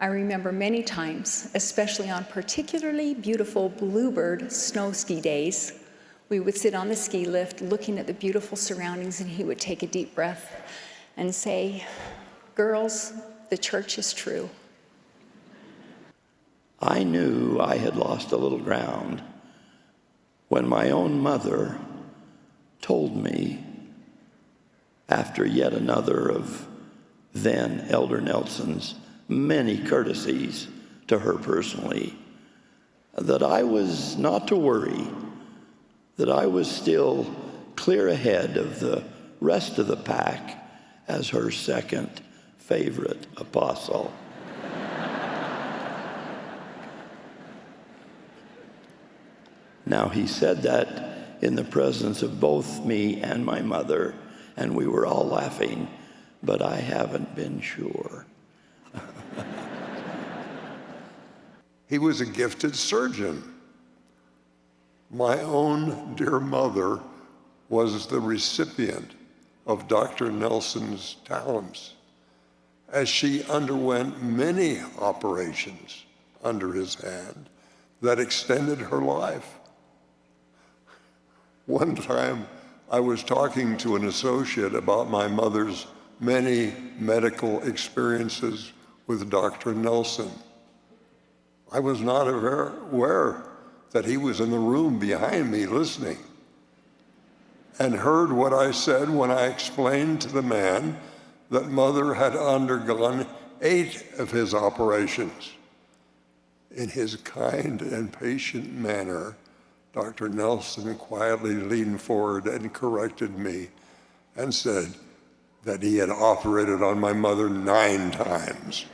I remember many times, especially on particularly beautiful bluebird snow ski days, we would sit on the ski lift looking at the beautiful surroundings, and he would take a deep breath and say, "Girls, the church is true." I knew I had lost a little ground when my own mother told me, after yet another of then Elder Nelson's many courtesies to her personally, that I was not to worry, that I was still clear ahead of the rest of the pack as her second favorite apostle. Now, he said that in the presence of both me and my mother, and we were all laughing, but I haven't been sure. He was a gifted surgeon. My own dear mother was the recipient of Dr. Nelson's talents, as she underwent many operations under his hand that extended her life. One time, I was talking to an associate about my mother's many medical experiences with Dr. Nelson. I was not aware that he was in the room behind me listening, and heard what I said when I explained to the man that Mother had undergone 8 of his operations. In his kind and patient manner, Dr. Nelson quietly leaned forward and corrected me and said that he had operated on my mother 9 times.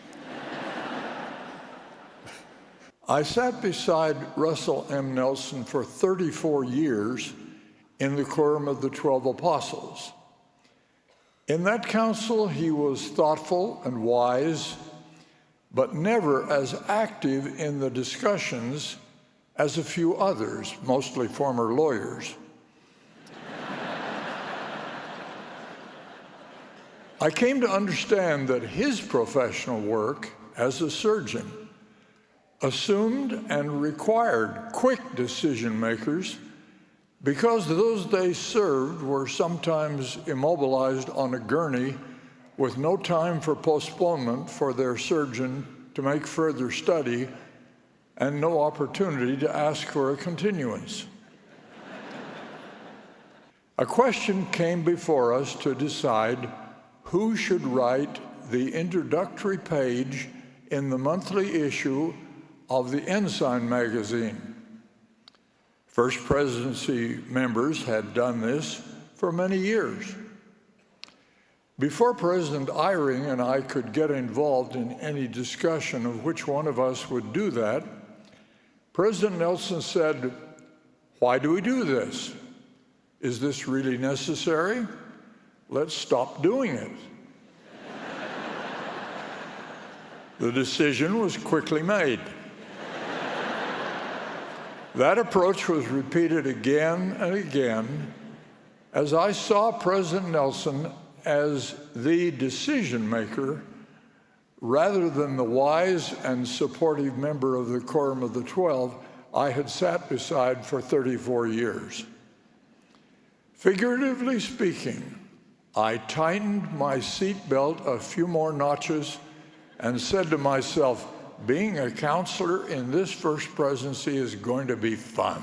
I sat beside Russell M. Nelson for 34 years in the Quorum of the 12 Apostles. In that council, he was thoughtful and wise, but never as active in the discussions as a few others, mostly former lawyers. I came to understand that his professional work as a surgeon assumed and required quick decision makers, because those they served were sometimes immobilized on a gurney with no time for postponement for their surgeon to make further study and no opportunity to ask for a continuance. A question came before us to decide who should write the introductory page in the monthly issue of the Ensign magazine. First Presidency members had done this for many years. Before President Eyring and I could get involved in any discussion of which one of us would do that, President Nelson said, "Why do we do this? Is this really necessary? Let's stop doing it." The decision was quickly made. That approach was repeated again and again as I saw President Nelson as the decision maker rather than the wise and supportive member of the Quorum of the 12 I had sat beside for 34 years. Figuratively speaking, I tightened my seatbelt a few more notches and said to myself, being a counselor in this First Presidency is going to be fun.